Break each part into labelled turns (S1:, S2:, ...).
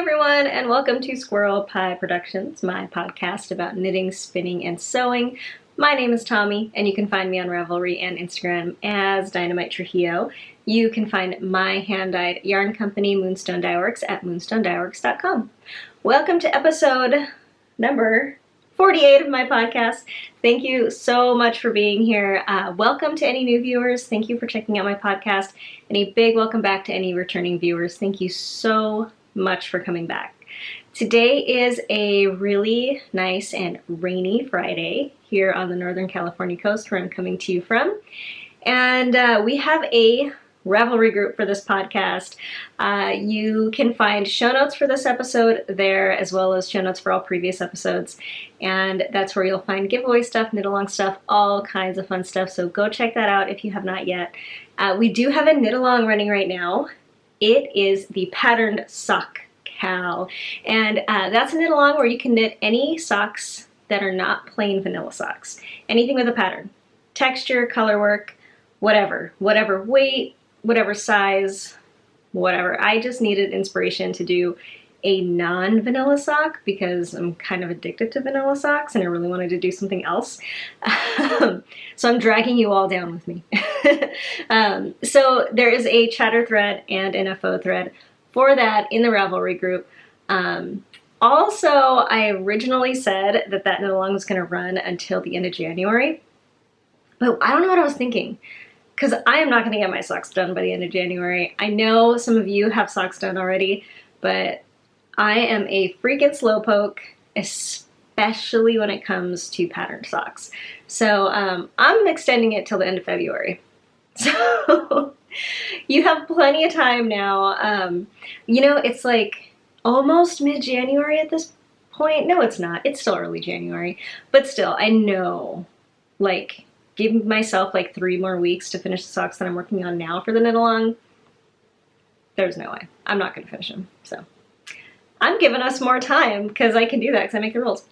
S1: everyone, and welcome to Squirrel Pie Productions, my podcast about knitting, spinning, and sewing. My name is Tommi, and you can find me on Ravelry and Instagram as Dynamite Trujillo. You can find my hand-dyed yarn company, Moonstone Dyeworks, at moonstonedyeworks.com. Welcome to episode number 48 of my podcast. Thank you so much for being here. Welcome to any new viewers. Thank you for checking out my podcast. And a big welcome back to any returning viewers. Thank you so much for coming back. Today is a really nice and rainy Friday here on the Northern California coast where I'm coming to you from. And we have a Ravelry group for this podcast. You can find show notes for this episode there, as well as show notes for all previous episodes. And that's where you'll find giveaway stuff, knit along stuff, all kinds of fun stuff. So go check that out if you have not yet. We do have a knit along running right now. It is the patterned Sock KAL. And that's a knit along where you can knit any socks that are not plain vanilla socks. Anything with a pattern. Texture, color work, whatever weight, whatever size, whatever. I just needed inspiration to do a non-vanilla sock because I'm kind of addicted to vanilla socks and I really wanted to do something else. So I'm dragging you all down with me. So there is a chatter thread and an FO thread for that in the Ravelry group. Also, I originally said that knit along was going to run until the end of January, but I don't know what I was thinking. Because I am not going to get my socks done by the end of January. I know some of you have socks done already, but I am a freaking slowpoke, especially when it comes to patterned socks. So I'm extending it till the end of February. So you have plenty of time now. It's like almost mid-January at this point. No, it's not. It's still early January. But still, I know, give myself 3 more weeks to finish the socks that I'm working on now for the knit along. There's no way. I'm not going to finish them. So I'm giving us more time because I can do that because I make the rules.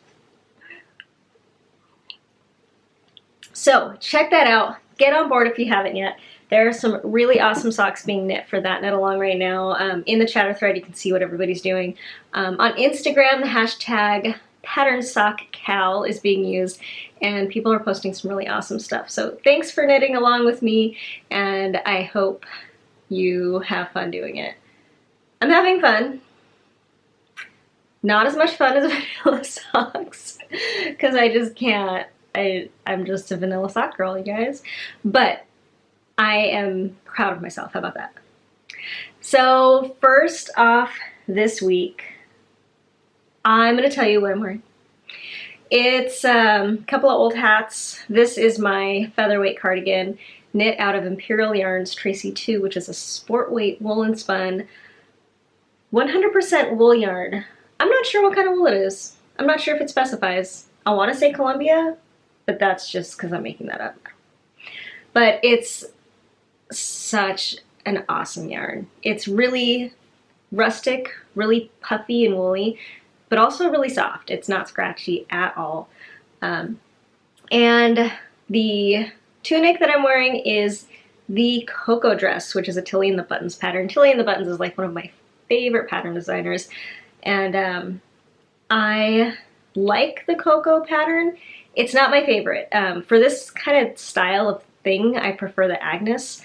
S1: So check that out. Get on board if you haven't yet. There are some really awesome socks being knit for that knit along right now. In the chatter thread, you can see what everybody's doing. On Instagram, the hashtag pattern Sock KAL is being used and people are posting some really awesome stuff. So thanks for knitting along with me and I hope you have fun doing it. I'm having fun. Not as much fun as vanilla socks because I just can't. I'm just a vanilla sock girl, you guys. But I am proud of myself. How about that? So first off this week, I'm going to tell you what I'm wearing. It's a couple of old hats. This is my featherweight cardigan knit out of Imperial Yarns Tracy 2, which is a sport weight woolen spun 100% wool yarn. I'm not sure what kind of wool it is. I'm not sure if it specifies. I want to say Columbia, but that's just because I'm making that up. But it's such an awesome yarn. It's really rustic, really puffy and woolly, but also really soft. It's not scratchy at all. And the tunic that I'm wearing is the Cocoa Dress, which is a Tilly and the Buttons pattern. Tilly and the Buttons is one of my favorite pattern designers. And I like the Cocoa pattern. It's not my favorite. For this kind of style of thing, I prefer the Agnes.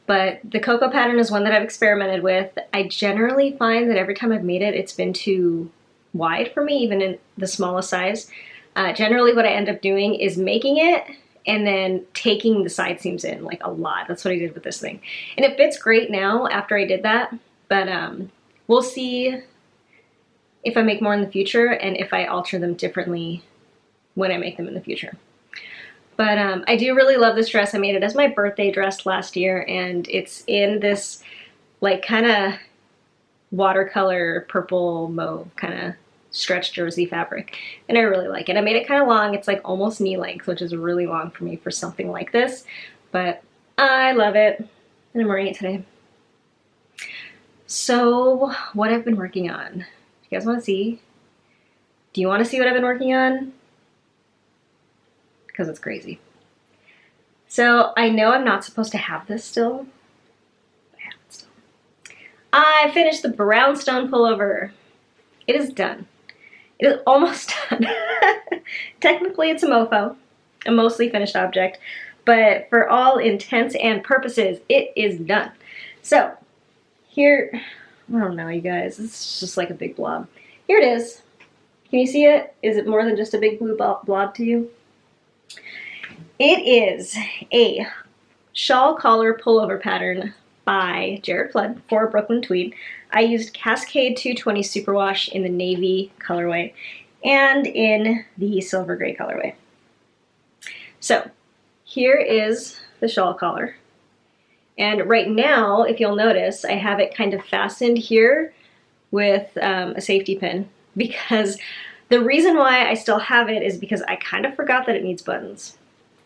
S1: But the Cocoa pattern is one that I've experimented with. I generally find that every time I've made it, it's been too wide for me, even in the smallest size. Generally what I end up doing is making it and then taking the side seams in a lot. That's what I did with this thing. And it fits great now after I did that, but we'll see if I make more in the future and if I alter them differently when I make them in the future. But I do really love this dress. I made it as my birthday dress last year and it's in this kind of watercolor purple mauve kind of stretch jersey fabric and I really like it. I made it kind of long. It's almost knee length, which is really long for me for something like this, but I love it and I'm wearing it today. So what I've been working on, do you guys want to see? Do you want to see what I've been working on? Because it's crazy. So I know I'm not supposed to have this still. I have it still. I finished the brownstone pullover it is done. It is almost done. Technically it's a mofo, a mostly finished object, but for all intents and purposes, it is done. So here, I don't know, you guys, it's just like a big blob. Here it is. Can you see it? Is it more than just a big blue blob to you? It is a shawl collar pullover pattern by Jared Flood for Brooklyn Tweed. I used Cascade 220 Superwash in the navy colorway and in the silver gray colorway. So here is the shawl collar. And right now, if you'll notice, I have it kind of fastened here with a safety pin, because the reason why I still have it is because I kind of forgot that it needs buttons.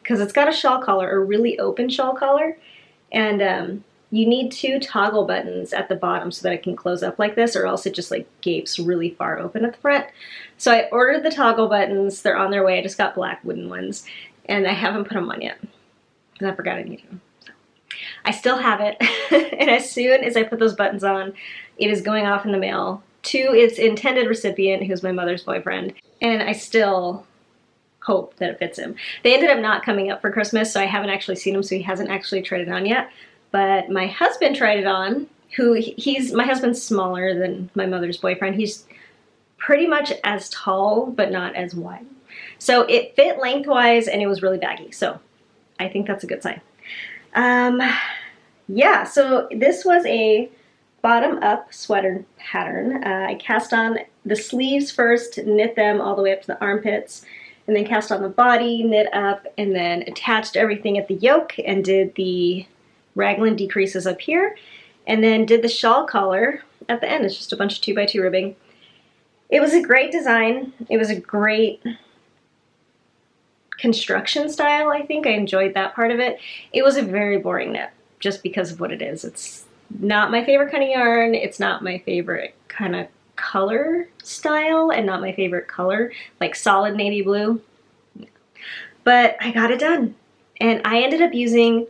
S1: Because it's got a shawl collar, a really open shawl collar, and you need 2 toggle buttons at the bottom so that it can close up like this, or else it just like gapes really far open at the front. So I ordered the toggle buttons. They're on their way. I just got black wooden ones, and I haven't put them on yet because I forgot I needed them. So I still have it, and as soon as I put those buttons on, it is going off in the mail to its intended recipient, who's my mother's boyfriend, and I still hope that it fits him. They ended up not coming up for Christmas, so I haven't actually seen him, so he hasn't actually tried it on yet. But my husband tried it on, my husband's smaller than my mother's boyfriend. He's pretty much as tall, but not as wide. So it fit lengthwise, and it was really baggy, so I think that's a good sign. Yeah, so this was a bottom-up sweater pattern. I cast on the sleeves first, knit them all the way up to the armpits, and then cast on the body, knit up, and then attached everything at the yoke and did the raglan decreases up here, and then did the shawl collar at the end. It's just a bunch of 2x2 ribbing. It was a great design. It was a great construction style, I think. I enjoyed that part of it. It was a very boring knit, just because of what it is. It's not my favorite kind of yarn. It's not my favorite kind of color style, and not my favorite color, like solid navy blue. But I got it done, and I ended up using,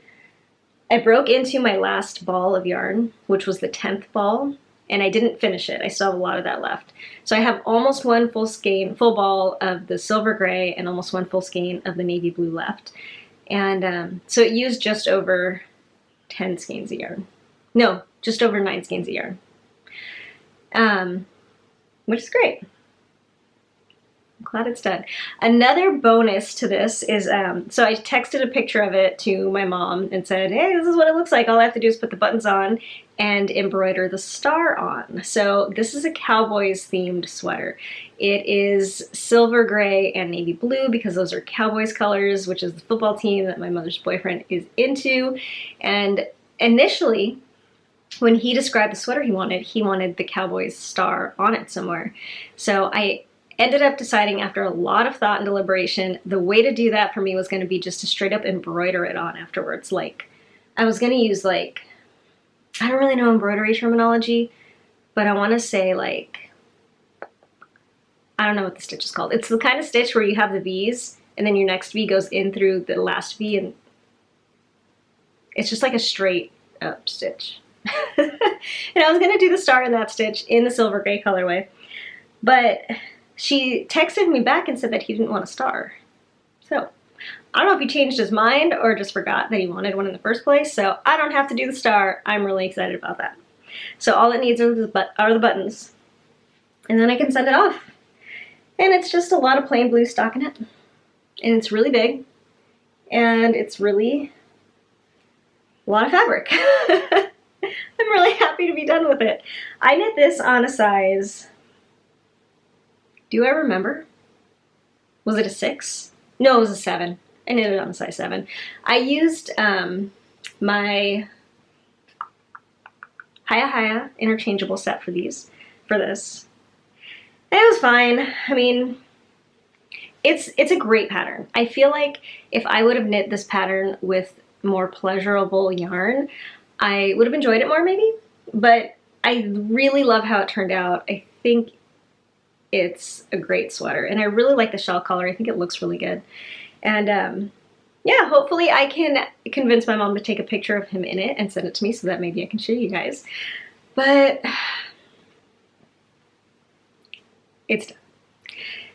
S1: I broke into my last ball of yarn, which was the 10th ball, and I didn't finish it. I still have a lot of that left. So I have almost one full ball of the silver gray and almost one full skein of the navy blue left. And so it used just over 10 skeins of yarn. No, just over 9 skeins of yarn. Which is great. I'm glad it's done. Another bonus to this is, so I texted a picture of it to my mom and said, hey, this is what it looks like. All I have to do is put the buttons on and embroider the star on. So this is a Cowboys themed sweater. It is silver gray and navy blue because those are Cowboys colors, which is the football team that my mother's boyfriend is into. And initially, when he described the sweater he wanted the Cowboys star on it somewhere. So I ended up deciding, after a lot of thought and deliberation, the way to do that for me was going to be just to straight up embroider it on afterwards. Like, I was going to use, like, I don't really know embroidery terminology, but I want to say, like, I don't know what the stitch is called. It's the kind of stitch where you have the V's, and then your next V goes in through the last V, and it's just like a straight up stitch. And I was going to do the star in that stitch in the silver gray colorway, but she texted me back and said that he didn't want a star. So I don't know if he changed his mind or just forgot that he wanted one in the first place, so I don't have to do the star. I'm really excited about that. So all it needs are the buttons, and then I can send it off. And it's just a lot of plain blue stockinette, and it's really big, and it's really a lot of fabric. I'm really happy to be done with it. I knit this on a size, do I remember? Was it a 6? No, it was a 7. I knit it on a size 7. I used my Haya interchangeable set for this. And it was fine. I mean, it's a great pattern. I feel like if I would have knit this pattern with more pleasurable yarn, I would have enjoyed it more maybe, but I really love how it turned out. I think it's a great sweater, and I really like the shawl collar. I think it looks really good. And yeah, hopefully I can convince my mom to take a picture of him in it and send it to me so that maybe I can show you guys. But It's done.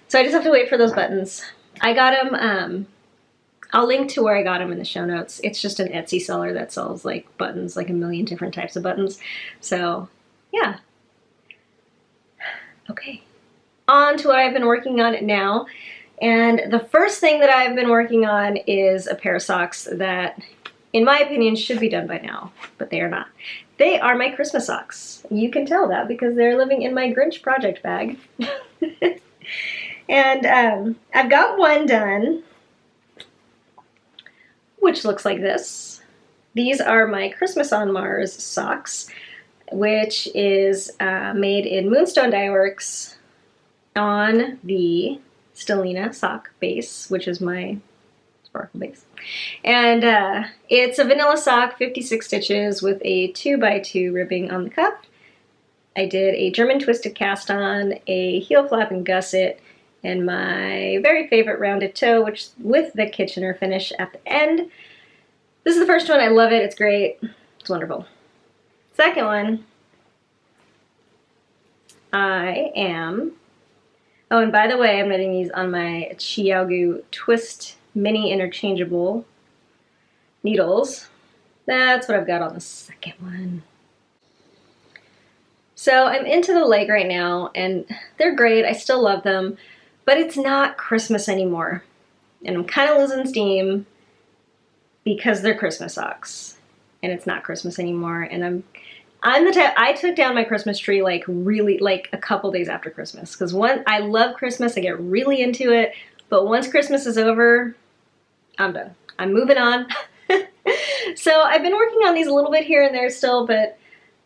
S1: So I just have to wait for those buttons. I got them, I'll link to where I got them in the show notes. It's just an Etsy seller that sells like buttons, like a million different types of buttons. So yeah. Okay. On to what I've been working on now. And the first thing that I've been working on is a pair of socks that, in my opinion, should be done by now, but they are not. They are my Christmas socks. You can tell that because they're living in my Grinch project bag. And I've got one done, which looks like this. These are my Christmas on Mars socks, which is made in Moonstone Dyeworks on the Stellina sock base, which is my sparkle base. And it's a vanilla sock, 56 stitches with a 2x2 ribbing on the cuff. I did a German twisted cast on, a heel flap and gusset, and my very favorite rounded toe, which with the Kitchener finish at the end. This is the first one. I love it. It's great. It's wonderful. Second one, I am... Oh, and by the way, I'm knitting these on my Chiaogu Twist Mini Interchangeable needles. That's what I've got on the second one. So I'm into the leg right now, and they're great. I still love them, but it's not Christmas anymore. And I'm kind of losing steam because they're Christmas socks, and it's not Christmas anymore. And I'm the type, I took down my Christmas tree like really like a couple days after Christmas, because I love Christmas, I get really into it, but once Christmas is over, I'm done. I'm moving on. So I've been working on these a little bit here and there still, but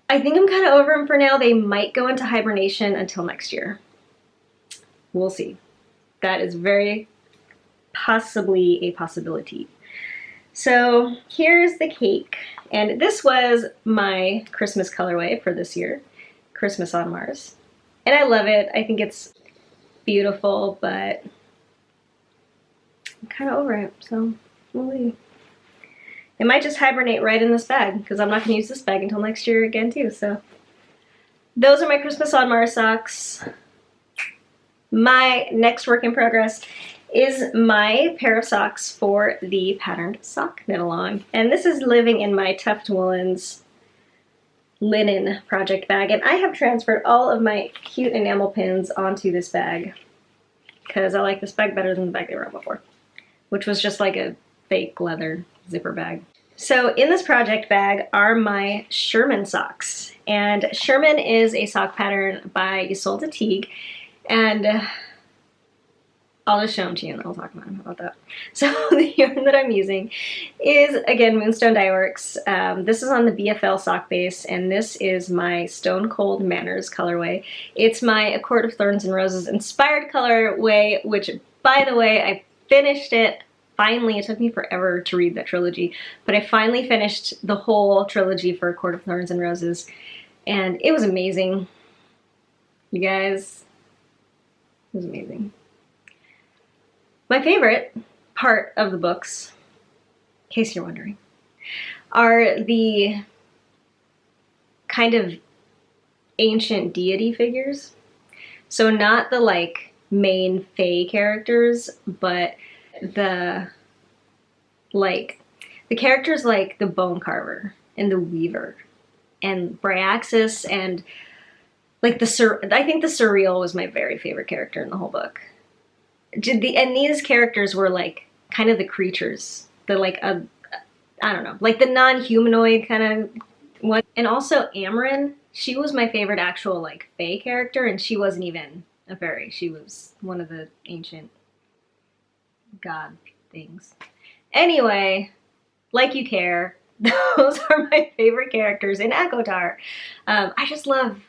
S1: I think I'm kind of over them for now. They might go into hibernation until next year. We'll see. That is very possibly a possibility. So here's the cake, and this was my Christmas colorway for this year, Christmas on Mars, and I love it. I think it's beautiful, but I'm kind of over it, so we'll leave. It might just hibernate right in this bag, because I'm not going to use this bag until next year again too. So those are my Christmas on Mars socks. My next work in progress is my pair of socks for the patterned sock knit along. And this is living in my Tuft Woolens linen project bag. And I have transferred all of my cute enamel pins onto this bag because I like this bag better than the bag they were on before, which was just like a fake leather zipper bag. So in this project bag are my Sherman socks. And Sherman is a sock pattern by Isolde Teague. And I'll just show them to you and then I'll talk about them. How about that? So the yarn that I'm using is, again, Moonstone Dyeworks. This is on the BFL sock base, and this is my Stone Cold Manners colorway. It's my A Court of Thorns and Roses inspired colorway, which, by the way, I finished it. Finally, it took me forever to read that trilogy, but I finally finished the whole trilogy for A Court of Thorns and Roses, and it was amazing. You guys, it was amazing. My favorite part of the books, in case you're wondering, are the kind of ancient deity figures. So not the like main fae characters, but the characters like the Bone Carver and the Weaver and Bryaxis and like I think the Surreal was my very favorite character in the whole book. And these characters were like kind of the creatures, the like I don't know, like the non-humanoid kind of one. And also Amarin, she was my favorite actual like fae character, and she wasn't even a fairy. She was one of the ancient god things. Anyway, like you care, those are my favorite characters in ACOTAR. I just love,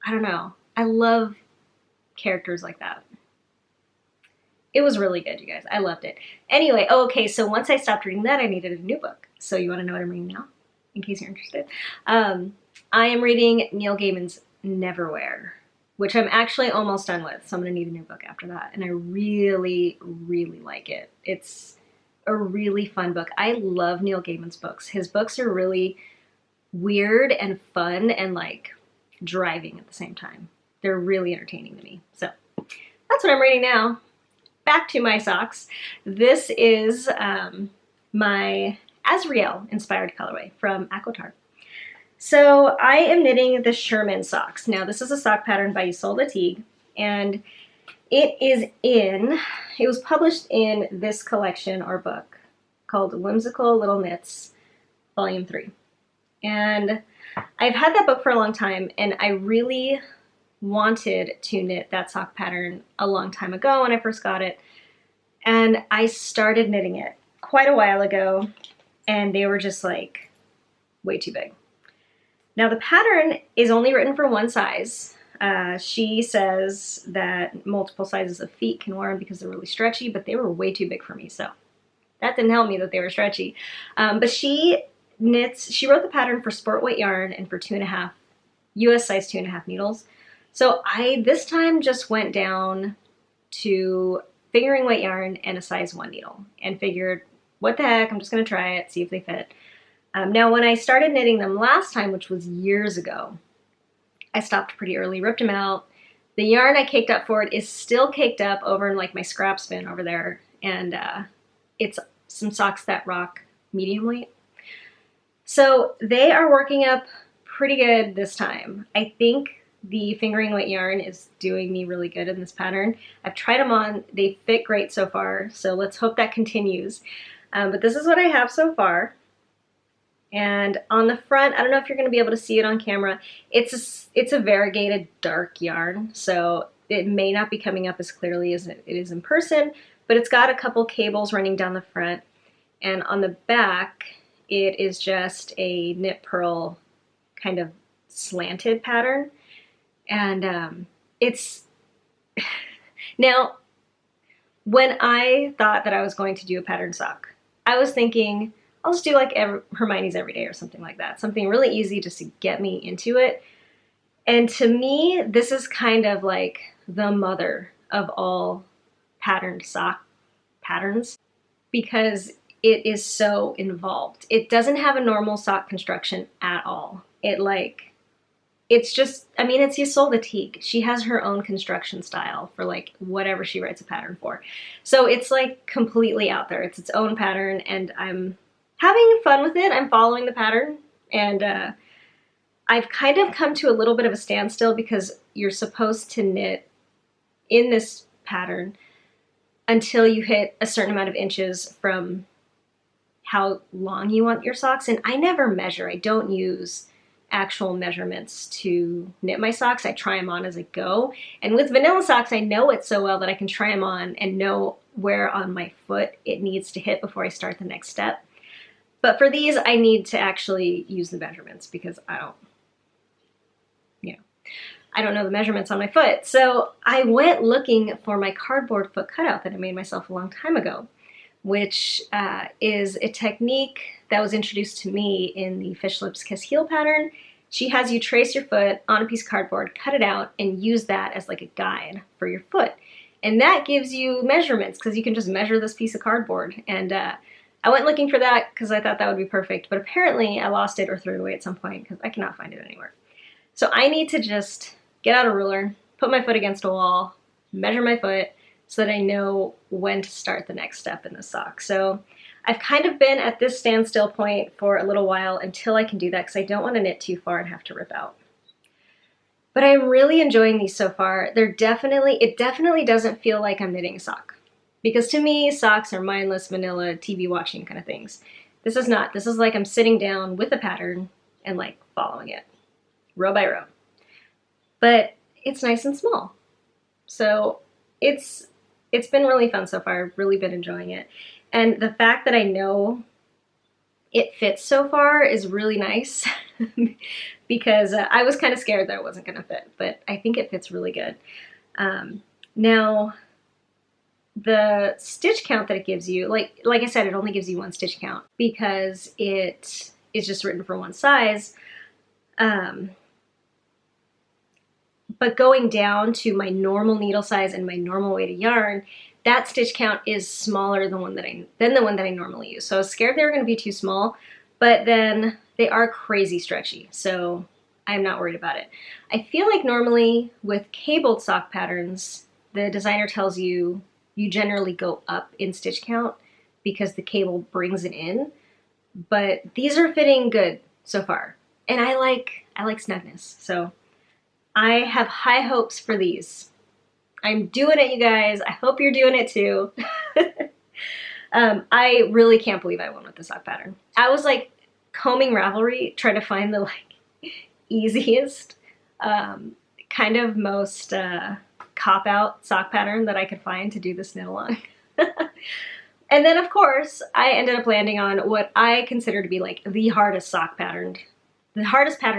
S1: I don't know, I love characters like that. It was really good, you guys. I loved it. Anyway, okay, so once I stopped reading that, I needed a new book. So you want to know what I'm reading now, in case you're interested? I am reading Neil Gaiman's Neverwhere, which I'm actually almost done with. So I'm going to need a new book after that. And I really, really like it. It's a really fun book. I love Neil Gaiman's books. His books are really weird and fun and like driving at the same time. They're really entertaining to me. So that's what I'm reading now. Back to my socks. This is my Azrael inspired colorway from Aquatar. So I am knitting the Sherman socks. Now this is a sock pattern by Isolde Teague, and it was published in this collection or book called Whimsical Little Knits, Volume 3. And I've had that book for a long time, and I really wanted to knit that sock pattern a long time ago when I first got it. And I started knitting it quite a while ago, and they were just like way too big. Now the pattern is only written for one size. She says that multiple sizes of feet can wear them because they're really stretchy, but they were way too big for me, so that didn't help me that they were stretchy. But she wrote the pattern for sport weight yarn and for 2.5, US size 2.5 needles. So I this time just went down to fingering weight yarn and a size 1 needle and figured, what the heck, I'm just gonna try it, see if they fit. Now when I started knitting them last time, which was years ago, I stopped pretty early, ripped them out. The yarn I caked up for it is still caked up over in like my scrap bin over there, and it's some socks that rock medium weight. So they are working up pretty good this time. I think the fingering weight yarn is doing me really good in this pattern. I've tried them on, they fit great so far, so let's hope that continues. But this is what I have so far. And on the front, I don't know if you're going to be able to see it on camera, it's a variegated dark yarn, so it may not be coming up as clearly as it is in person, but it's got a couple cables running down the front, and on the back it is just a knit purl kind of slanted pattern. And it's now, when I thought that I was going to do a pattern sock, I was thinking I'll just do like Hermione's Everyday or something like that, something really easy just to get me into it. And to me, this is kind of like the mother of all patterned sock patterns because it is so involved. It doesn't have a normal sock construction at all. It's just, I mean, it's Isolde Teague. She has her own construction style for like whatever she writes a pattern for. So it's like completely out there. It's its own pattern, and I'm having fun with it. I'm following the pattern, and I've kind of come to a little bit of a standstill because you're supposed to knit in this pattern until you hit a certain amount of inches from how long you want your socks. And I never measure. I don't use actual measurements to knit my socks. I try them on as I go. And with vanilla socks, I know it so well that I can try them on and know where on my foot it needs to hit before I start the next step. But for these, I need to actually use the measurements because I don't know the measurements on my foot. So I went looking for my cardboard foot cutout that I made myself a long time ago, which is a technique that was introduced to me in the Fish Lips Kiss Heel pattern. She has you trace your foot on a piece of cardboard, cut it out, and use that as like a guide for your foot. And that gives you measurements because you can just measure this piece of cardboard. And I went looking for that because I thought that would be perfect, but apparently I lost it or threw it away at some point because I cannot find it anywhere. So I need to just get out a ruler, put my foot against a wall, measure my foot so that I know when to start the next step in the sock. So I've kind of been at this standstill point for a little while until I can do that because I don't want to knit too far and have to rip out. But I'm really enjoying these so far. It definitely doesn't feel like I'm knitting a sock. Because to me, socks are mindless, vanilla, TV watching kind of things. This is not. This is like I'm sitting down with a pattern and like following it, row by row. But it's nice and small. So it's been really fun so far. I've really been enjoying it. And the fact that I know it fits so far is really nice because I was kind of scared that it wasn't going to fit, but I think it fits really good. Now, the stitch count that it gives you, like I said, it only gives you one stitch count because it is just written for one size. But going down to my normal needle size and my normal weight of yarn, that stitch count is smaller than the one that I normally use. So I was scared they were going to be too small, but then they are crazy stretchy, so I'm not worried about it. I feel like normally with cabled sock patterns, the designer tells you you generally go up in stitch count because the cable brings it in, but these are fitting good so far. And I like snugness, so I have high hopes for these. I'm doing it, you guys. I hope you're doing it too. I really can't believe I went with the sock pattern. I was like combing Ravelry, trying to find the like easiest, kind of most cop-out sock pattern that I could find to do this knit along. And then of course I ended up landing on what I consider to be like the hardest patterned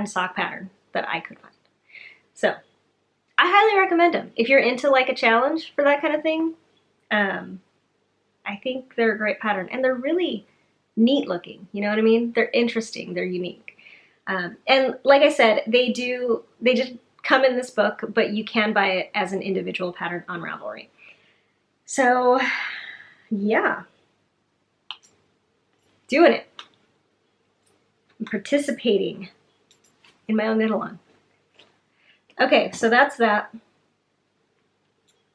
S1: sock pattern that I could find. So I highly recommend them. If you're into like a challenge for that kind of thing, I think they're a great pattern, and they're really neat looking, you know what I mean? They're interesting, they're unique. And like I said, they just come in this book, but you can buy it as an individual pattern on Ravelry. So yeah, doing it. I'm participating in my own knit along. Okay, so that's that.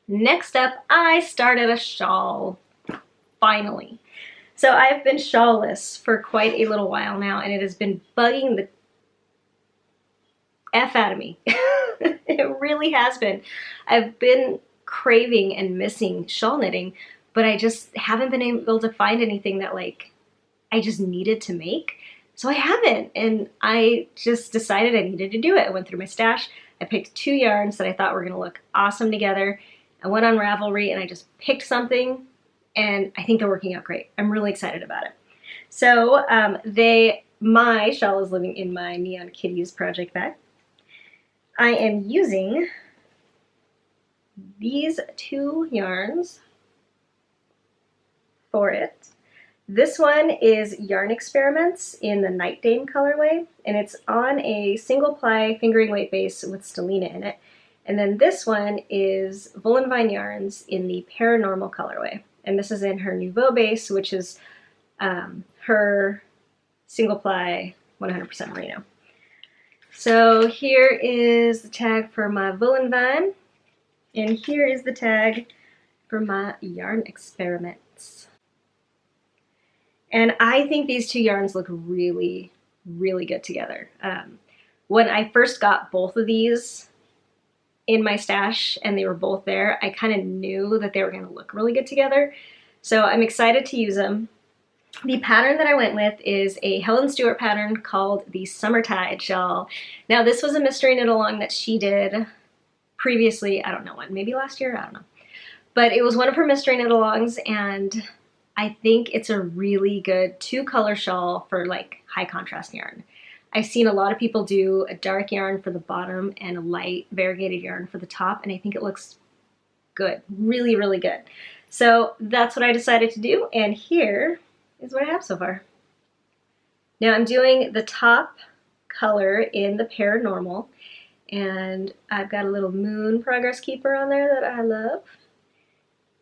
S1: Next up, I started a shawl, finally. So I've been shawlless for quite a little while now, and it has been bugging the F out of me. It really has been. I've been craving and missing shawl knitting, but I just haven't been able to find anything that like I just needed to make. So I haven't, and I just decided I needed to do it. I went through my stash. I picked 2 yarns that I thought were gonna look awesome together. I went on Ravelry and I just picked something, and I think they're working out great. I'm really excited about it. So my shawl is living in my Neon Kitties project bag. I am using these 2 yarns for it. This one is Yarn Experiments in the Night Dame colorway, and it's on a single ply fingering weight base with stellina in it. And then this one is Woolen Vine Yarns in the Paranormal colorway. And this is in her Nouveau base, which is her single ply 100% merino. So here is the tag for my Woolen Vine, and here is the tag for my Yarn Experiments. And I think these 2 yarns look really, really good together. When I first got both of these in my stash and they were both there, I kind of knew that they were going to look really good together. So I'm excited to use them. The pattern that I went with is a Helen Stewart pattern called the Summertide shawl. Now this was a mystery knit along that she did previously, I don't know when, maybe last year, I don't know. But it was one of her mystery knit alongs, and I think it's a really good 2-color shawl for like high contrast yarn. I've seen a lot of people do a dark yarn for the bottom and a light variegated yarn for the top, and I think it looks good, really, really good. So that's what I decided to do, and here is what I have so far. Now I'm doing the top color in the Paranormal, and I've got a little moon progress keeper on there that I love.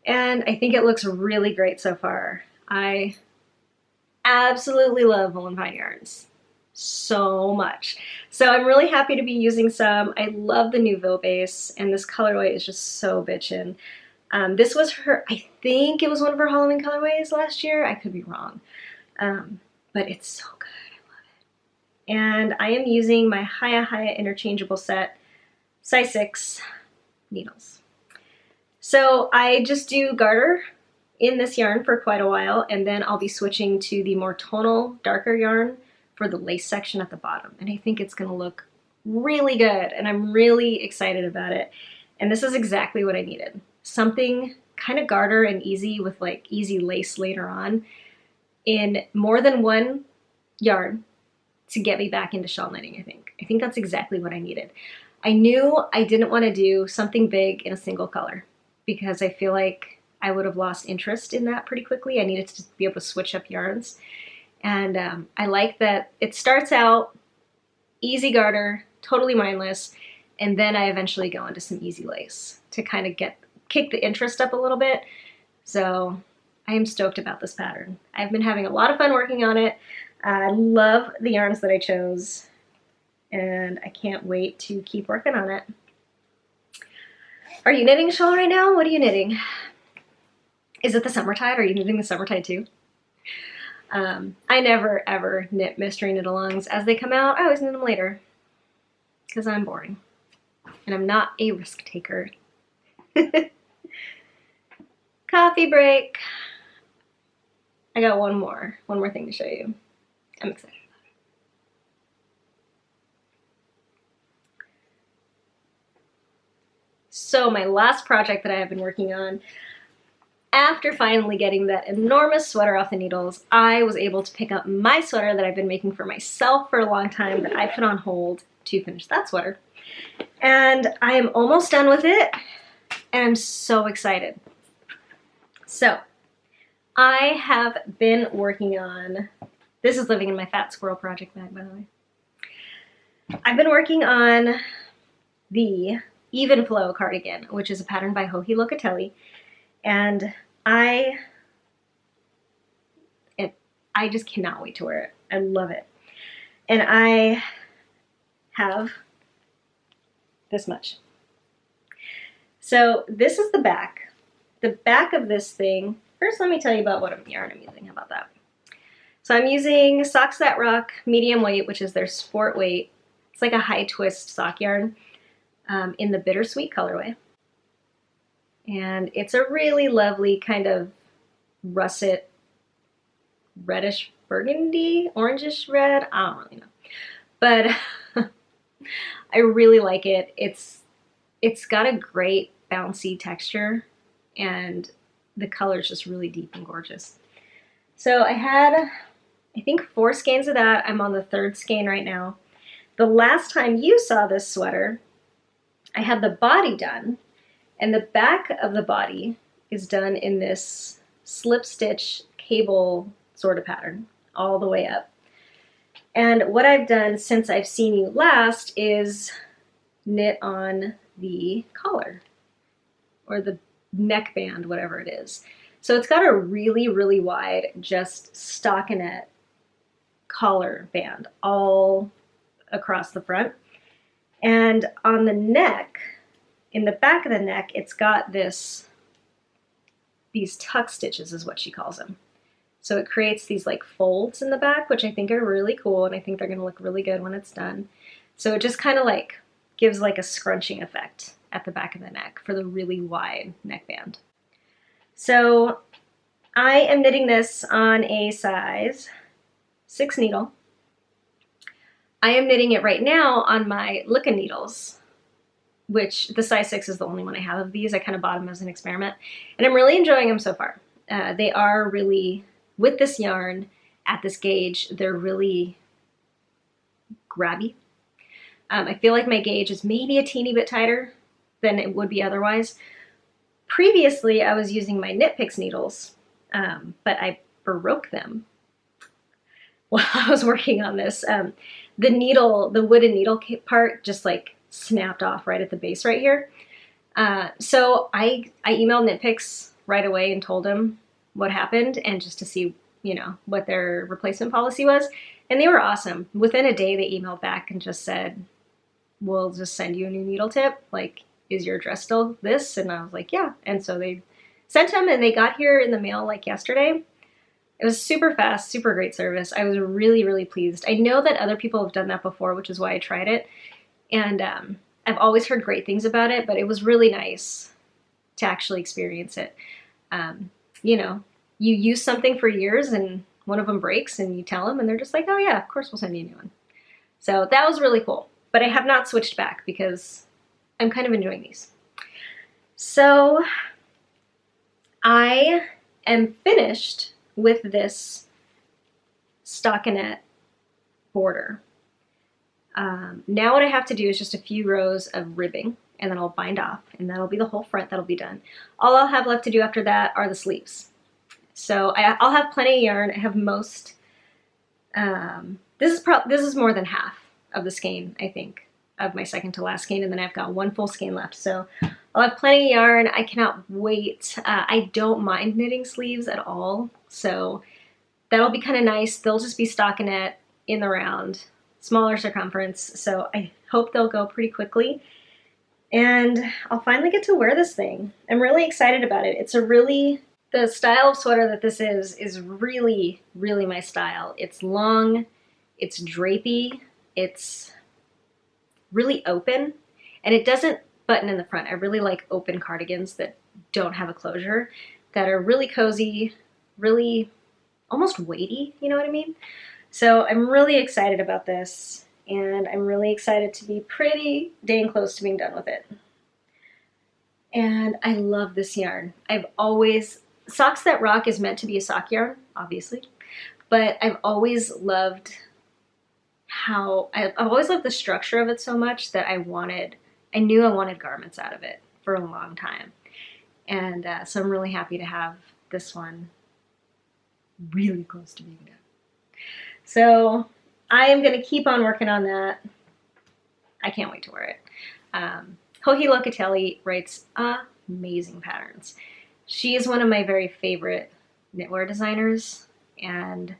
S1: And I think it looks really great so far. I absolutely love Woolen Vine yarns so much. So I'm really happy to be using some. I love the Nouveau base, and this colorway is just so bitchin'. This was her, I think it was one of her Halloween colorways last year. I could be wrong. But it's so good. I love it. And I am using my Haya interchangeable set size 6 needles. So I just do garter in this yarn for quite a while, and then I'll be switching to the more tonal, darker yarn for the lace section at the bottom. And I think it's gonna look really good, and I'm really excited about it. And this is exactly what I needed. Something kind of garter and easy with like easy lace later on in more than one yarn to get me back into shawl knitting, I think. I think that's exactly what I needed. I knew I didn't want to do something big in a single color, because I feel like I would have lost interest in that pretty quickly. I needed to be able to switch up yarns. And I like that it starts out easy garter, totally mindless, and then I eventually go into some easy lace to kind of kick the interest up a little bit. So I am stoked about this pattern. I've been having a lot of fun working on it. I love the yarns that I chose, and I can't wait to keep working on it. Are you knitting shawl right now? What are you knitting? Is it the Summertide? Are you knitting the Summertide too? I never ever knit mystery knit-alongs as they come out. I always knit them later because I'm boring and I'm not a risk taker. Coffee break. I got one more thing to show you. I'm excited about it. So my last project that I have been working on, after finally getting that enormous sweater off the needles, I was able to pick up my sweater that I've been making for myself for a long time that I put on hold to finish that sweater. And I am almost done with it, and I'm so excited. So, I have been working on, this is living in my Fat Squirrel project bag, by the way. I've been working on the Even Flow cardigan, which is a pattern by Joji Locatelli. And I just cannot wait to wear it. I love it. And I have this much. So this is the back. The back of this thing, first let me tell you about what yarn I'm using. How about that? So I'm using Socks That Rock medium weight, which is their sport weight. It's like a high twist sock yarn in the bittersweet colorway. And it's a really lovely kind of russet, reddish burgundy, orangish red. I don't really know. But I really like it. It's got a great bouncy texture and the color is just really deep and gorgeous. So I had, I think 4 skeins of that. I'm on the 3rd skein right now. The last time you saw this sweater, I had the body done. And the back of the body is done in this slip stitch cable sort of pattern all the way up. And what I've done since I've seen you last is knit on the collar or the neckband, whatever it is. So it's got a really, really wide, just stockinette collar band all across the front. And on the neck, in the back of the neck, it's got these tuck stitches is what she calls them. So it creates these like folds in the back, which I think are really cool, and I think they're gonna look really good when it's done. So it just kind of like gives like a scrunching effect at the back of the neck for the really wide neckband. So I am knitting this on a size 6 needle. I am knitting it right now on my Licka needles, which the size 6 is the only one I have of these. I kind of bought them as an experiment, and I'm really enjoying them so far. They are really, with this yarn at this gauge, they're really grabby. I feel like my gauge is maybe a teeny bit tighter than it would be otherwise. Previously, I was using my Knit Picks needles, but I broke them while I was working on this. The needle, the wooden needle part just like snapped off right at the base right here. So I emailed Knit Picks right away and told them what happened, and just to see, you know, what their replacement policy was. And they were awesome. Within a day, they emailed back and just said, we'll just send you a new needle tip. Like, is your address still this? And I was like, yeah. And so they sent them, and they got here in the mail like yesterday. It was super fast, super great service. I was really, really pleased. I know that other people have done that before, which is why I tried it. And I've always heard great things about it, but it was really nice to actually experience it. You know, you use something for years and one of them breaks and you tell them and they're just like, oh yeah, of course we'll send you a new one. So that was really cool, but I have not switched back because I'm kind of enjoying these. So I am finished with this stockinette border. Now what I have to do is just a few rows of ribbing, and then I'll bind off, and that'll be the whole front. That'll be done. All I'll have left to do after that are the sleeves. So I'll have plenty of yarn. I have most. This is more than half of the skein, I think, of my second to last skein, and then I've got 1 full skein left. So I'll have plenty of yarn. I cannot wait. I don't mind knitting sleeves at all, so that'll be kind of nice. They'll just be stockinette in the round, smaller circumference, so I hope they'll go pretty quickly. And I'll finally get to wear this thing. I'm really excited about it. The style of sweater that this is really, really my style. It's long, it's drapey, it's really open, and it doesn't button in the front. I really like open cardigans that don't have a closure, that are really cozy, really almost weighty, you know what I mean? So I'm really excited about this, and I'm really excited to be pretty dang close to being done with it. And I love this yarn. Socks That Rock is meant to be a sock yarn, obviously, but I've always loved the structure of it so much that I knew I wanted garments out of it for a long time. And so I'm really happy to have this one really close to being done. So I am going to keep on working on that. I can't wait to wear it. Joji Locatelli writes amazing patterns. She is one of my very favorite knitwear designers, and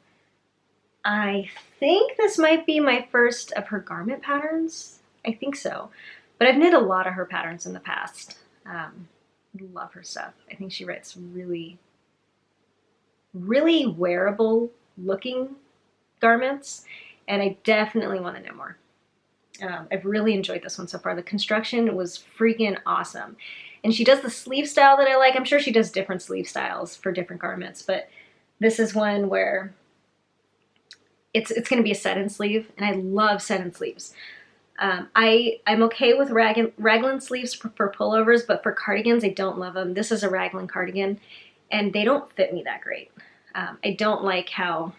S1: I think this might be my first of her garment patterns. I think so. But I've knit a lot of her patterns in the past. Love her stuff. I think she writes really, really wearable looking garments, and I definitely want to know more. I've really enjoyed this one so far. The construction was freaking awesome. And she does the sleeve style that I like. I'm sure she does different sleeve styles for different garments, but this is one where it's going to be a set-in sleeve, and I love set-in sleeves. I'm okay with raglan sleeves for pullovers, but for cardigans, I don't love them. This is a raglan cardigan, and they don't fit me that great. I don't like how,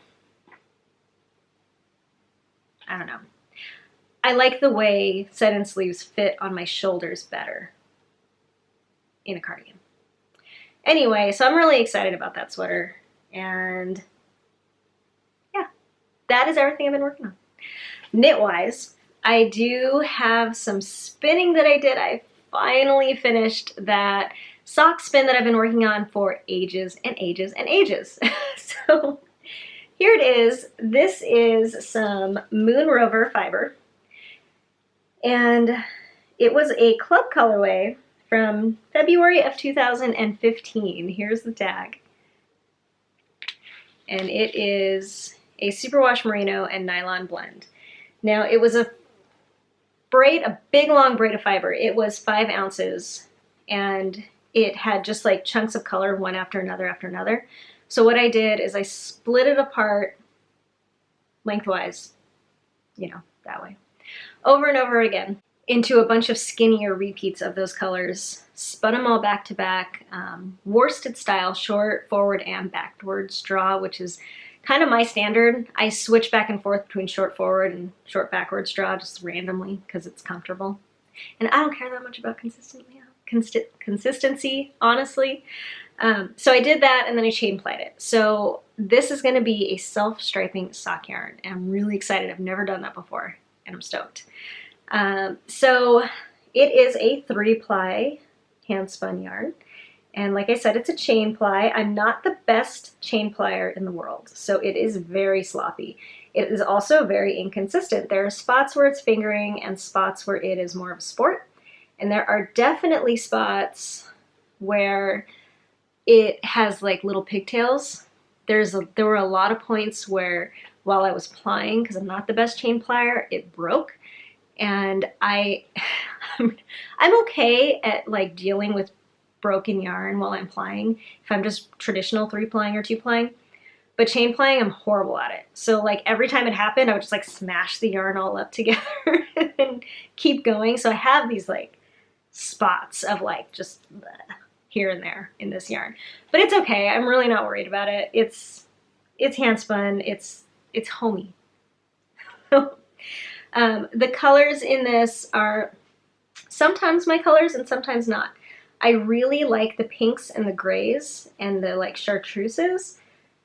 S1: I don't know. I like the way set-in sleeves fit on my shoulders better in a cardigan. Anyway, so I'm really excited about that sweater, and yeah, that is everything I've been working on. Knit-wise, I do have some spinning that I did. I finally finished that sock spin that I've been working on for ages and ages and ages. So here it is. This is some Moon Rover fiber, and it was a club colorway from February of 2015. Here's the tag. And it is a superwash merino and nylon blend. Now, it was a big long braid of fiber. It was 5 ounces, and it had just like chunks of color one after another after another. So what I did is I split it apart lengthwise, you know, that way, over and over again, into a bunch of skinnier repeats of those colors, spun them all back to back, worsted style, short, forward, and backwards draw, which is kind of my standard. I switch back and forth between short forward and short backwards draw just randomly because it's comfortable. And I don't care that much about consistency, honestly. So I did that, and then I chain plied it. So this is going to be a self-striping sock yarn, and I'm really excited. I've never done that before, and I'm stoked. So it is a 3-ply hand spun yarn. And like I said, it's a chain ply. I'm not the best chain plier in the world, so it is very sloppy. It is also very inconsistent. There are spots where it's fingering and spots where it is more of a sport. And there are definitely spots where it has like little pigtails. There were a lot of points where while I was plying, because I'm not the best chain plier, it broke. And I'm okay at like dealing with broken yarn while I'm plying if I'm just traditional 3-plying or 2-plying, but chain plying, I'm horrible at it. So like every time it happened, I would just like smash the yarn all up together and keep going. So I have these like spots of like just here and there in this yarn, but it's okay. I'm really not worried about it. It's hand spun. It's homey. The colors in this are sometimes my colors and sometimes not. I really like the pinks and the grays and the like chartreuses,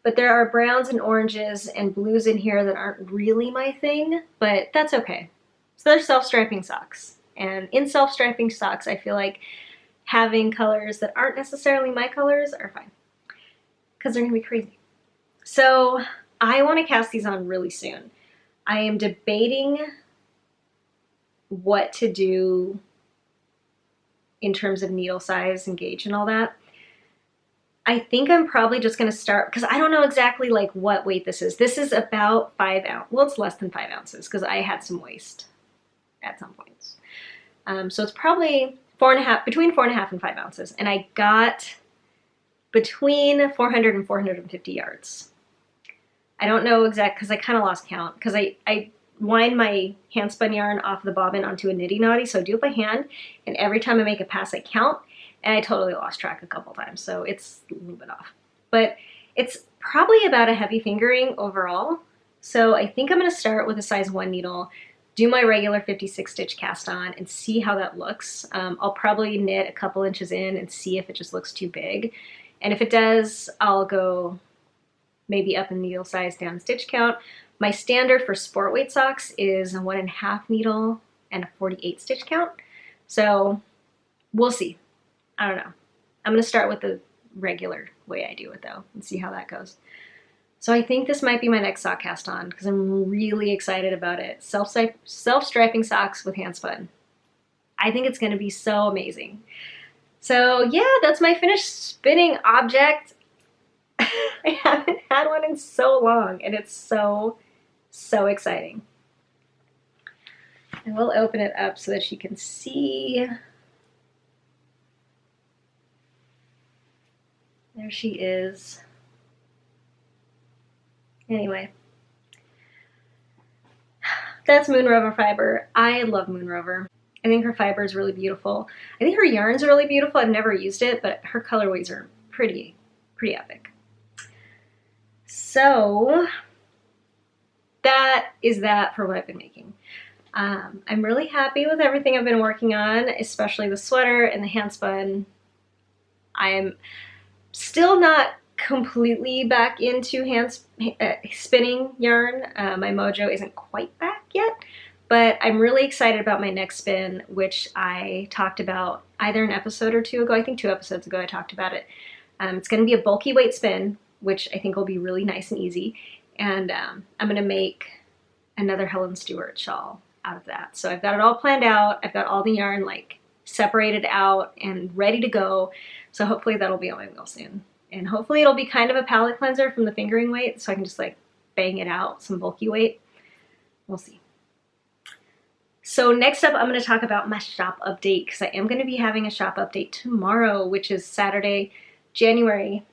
S1: but there are browns and oranges and blues in here that aren't really my thing, but that's okay. So they're self-striping socks. And in self-striping socks, I feel like having colors that aren't necessarily my colors are fine, because they're gonna be crazy. So I wanna cast these on really soon. I am debating what to do in terms of needle size and gauge and all that. I think I'm probably just going to start, because I don't know exactly like what weight this is. This is about 5 ounces. Well, it's less than 5 ounces because I had some waste at some points. So it's probably between 4.5 and 5 ounces. And I got between 400 and 450 yards. I don't know exact, because I kind of lost count, because I wind my hand spun yarn off the bobbin onto a niddy noddy, so I do it by hand, and every time I make a pass I count, and I totally lost track a couple times, so it's a little bit off. But it's probably about a heavy fingering overall, so I think I'm going to start with a size 1 needle, do my regular 56 stitch cast on, and see how that looks. I'll probably knit a couple inches in and see if it just looks too big, and if it does, I'll go maybe up in needle size, down stitch count. My standard for sport weight socks is a 1.5 needle and a 48 stitch count. So we'll see. I don't know. I'm going to start with the regular way I do it though and see how that goes. So I think this might be my next sock cast on because I'm really excited about it. Self-striping socks with hand spun. I think it's going to be so amazing. So yeah, that's my finished spinning object. I haven't had one in so long, and it's so exciting. And we'll open it up so that you can see. There she is. Anyway, that's Moon Rover fiber. I love Moon Rover. I think her fiber is really beautiful. I think her yarns are really beautiful. I've never used it, but her colorways are pretty epic. So that is that for what I've been making. I'm really happy with everything I've been working on, especially the sweater and the hand spun. I'm still not completely back into spinning yarn. My mojo isn't quite back yet, but I'm really excited about my next spin, which I talked about either an episode or two ago. I think 2 episodes ago I talked about it. It's going to be a bulky weight spin, which I think will be really nice and easy. And I'm going to make another Helen Stewart shawl out of that. So I've got it all planned out. I've got all the yarn like separated out and ready to go. So hopefully that'll be on my wheel soon. And hopefully it'll be kind of a palette cleanser from the fingering weight, so I can just like bang it out, some bulky weight. We'll see. So next up, I'm going to talk about my shop update, because I am going to be having a shop update tomorrow, which is Saturday, January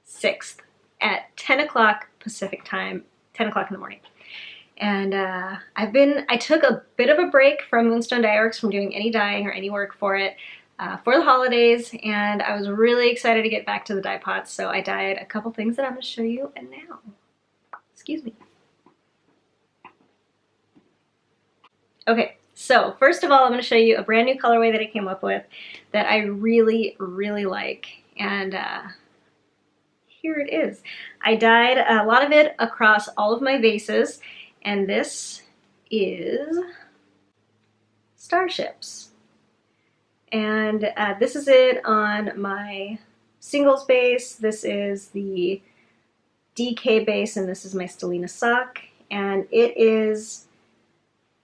S1: 6th at 10 o'clock Pacific time, 10 o'clock in the morning. And I took a bit of a break from Moonstone Dyeworks from doing any dyeing or any work for it for the holidays, and I was really excited to get back to the dye pots, so I dyed a couple things that I'm going to show you now. Excuse me. Okay, so first of all, I'm going to show you a brand new colorway that I came up with that I really like, and here it is. I dyed a lot of it across all of my vases, and this is Starships. And this is it on my singles base. This is the DK base, and this is my Stellina sock. And it is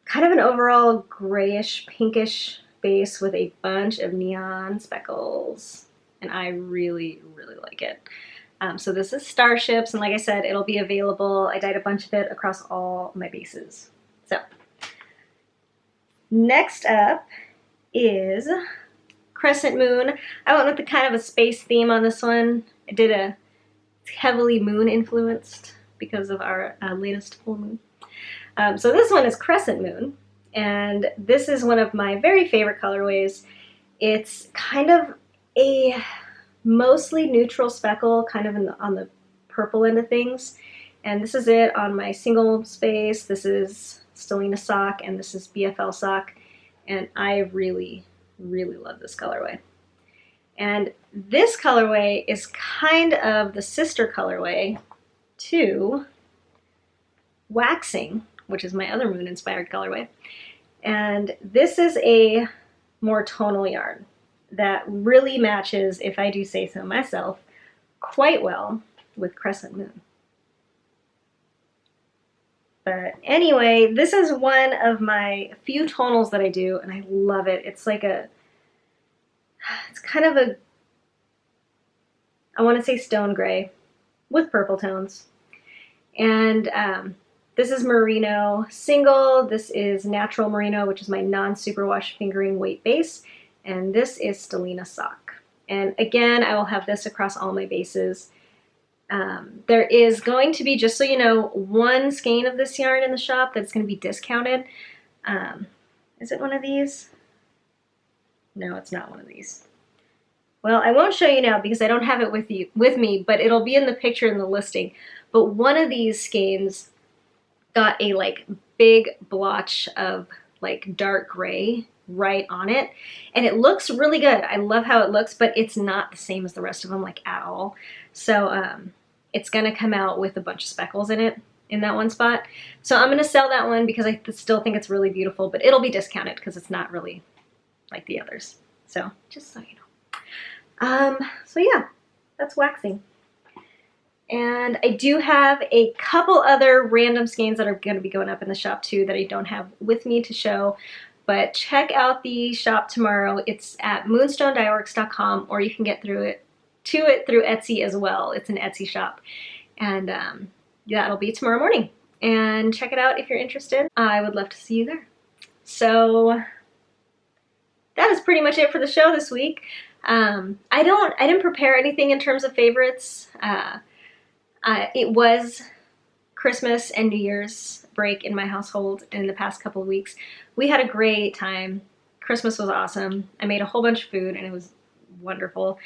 S1: kind of an overall grayish, pinkish base with a bunch of neon speckles. And I really like it. So this is Starships, and like I said, it'll be available. I dyed a bunch of it across all my bases. So next up is Crescent Moon. I went with the kind of a space theme on this one. I did a heavily moon influenced because of our latest full moon. So this one is Crescent Moon, and this is one of my very favorite colorways. It's kind of a mostly neutral speckle, kind of on the purple end of things. And this is it on my single space. This is Stellina sock, and this is BFL sock. And I really love this colorway. And this colorway is kind of the sister colorway to Waxing, which is my other moon-inspired colorway. And this is a more tonal yarn that really matches, if I do say so myself, quite well with Crescent Moon. But anyway, this is one of my few tonals that I do, and I love it. It's like It's kind of a, I want to say stone gray with purple tones. And this is merino single. This is natural merino, which is my non-superwash fingering weight base. And this is Stellina sock. And again, I will have this across all my bases. There is going to be, just so you know, one skein of this yarn in the shop that's going to be discounted. Is it one of these? No, it's not one of these. Well, I won't show you now because I don't have it with me, but it'll be in the picture in the listing. But one of these skeins got a like big blotch of like dark gray right on it, and it looks really good. I love how it looks, but it's not the same as the rest of them, like, at all. So it's gonna come out with a bunch of speckles in it in that one spot. So I'm gonna sell that one because I still think it's really beautiful, but it'll be discounted because it's not really like the others. So just so you know. So yeah, that's waxing. And I do have a couple other random skeins that are going to be going up in the shop too that I don't have with me to show. But check out the shop tomorrow. It's at moonstonedyeworks.com, or you can get to it through Etsy as well. It's an Etsy shop. And that'll be tomorrow morning. And check it out if you're interested. I would love to see you there. So that is pretty much it for the show this week. I didn't prepare anything in terms of favorites. It was Christmas and New Year's break in my household in the past couple of weeks. We had a great time. Christmas was awesome. I made a whole bunch of food and it was wonderful.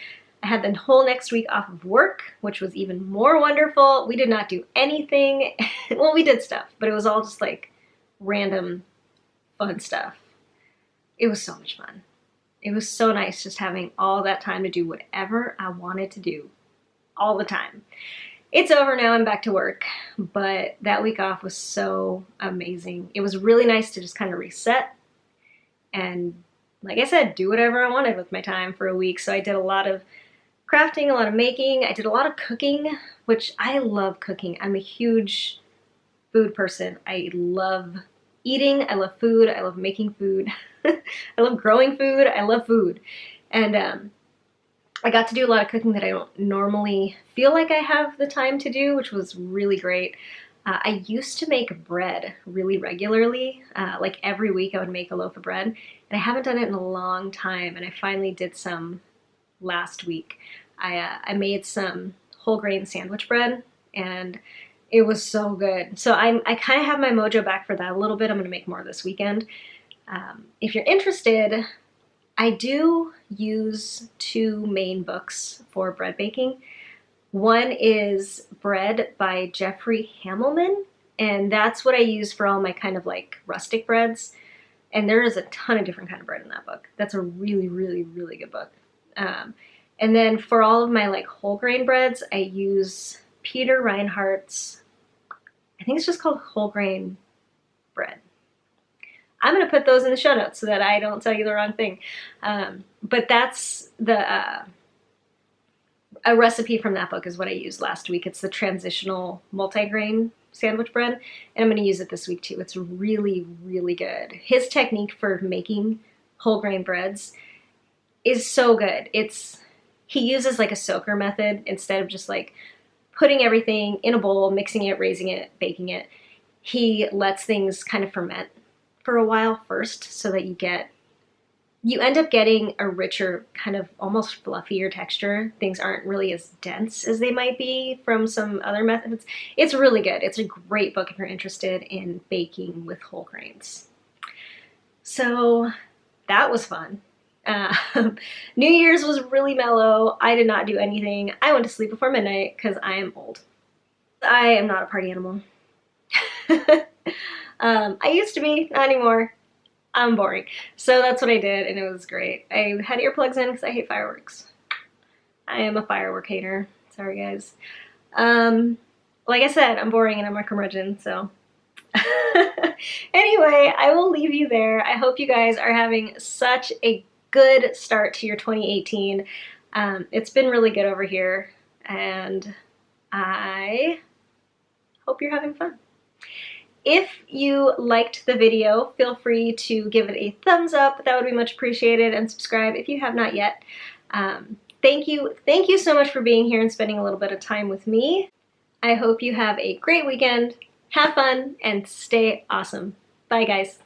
S1: I had the whole next week off of work, which was even more wonderful. We did not do anything. Well, we did stuff, but it was all just like random fun stuff. It was so much fun. It was so nice just having all that time to do whatever I wanted to do all the time. It's over now, I'm back to work, but that week off was so amazing. It was really nice to just kind of reset and, like I said, do whatever I wanted with my time for a week. So I did a lot of crafting, a lot of making. I did a lot of cooking, which I love cooking. I'm a huge food person. I love eating, I love food, I love making food. I love growing food, I love food. And I got to do a lot of cooking that I don't normally feel like I have the time to do, which was really great. I used to make bread really regularly. Like every week I would make a loaf of bread, and I haven't done it in a long time, and I finally did some last week. I made some whole grain sandwich bread, and it was so good. So I kind of have my mojo back for that a little bit. I'm gonna make more this weekend. If you're interested, I do use two main books for bread baking. One is Bread by Jeffrey Hamelman, and that's what I use for all my kind of like rustic breads. And there is a ton of different kind of bread in that book. That's a really, really, really good book. And then for all of my like whole grain breads, I use Peter Reinhardt's, I think it's just called whole grain bread. I'm going to put those in the show notes so that I don't tell you the wrong thing. But that's a recipe from that book is what I used last week. It's the transitional multigrain sandwich bread, and I'm going to use it this week too. It's really, really good. His technique for making whole grain breads is so good. He uses like a soaker method instead of just like putting everything in a bowl, mixing it, raising it, baking it. He lets things kind of ferment for a while first so that you end up getting a richer, kind of almost fluffier texture. Things aren't really as dense as they might be from some other methods. It's really good. It's a great book if you're interested in baking with whole grains. So that was fun. New Year's was really mellow. I did not do anything. I went to sleep before midnight because I am old. I am not a party animal. I used to be, not anymore. I'm boring. So that's what I did, and it was great. I had earplugs in because I hate fireworks. I am a firework hater. Sorry, guys. Like I said, I'm boring and I'm a curmudgeon, so. Anyway, I will leave you there. I hope you guys are having such a good start to your 2018. It's been really good over here, and I hope you're having fun. If you liked the video, feel free to give it a thumbs up. That would be much appreciated, and subscribe if you have not yet. Thank you so much for being here and spending a little bit of time with me. I hope you have a great weekend, have fun, and stay awesome. Bye guys.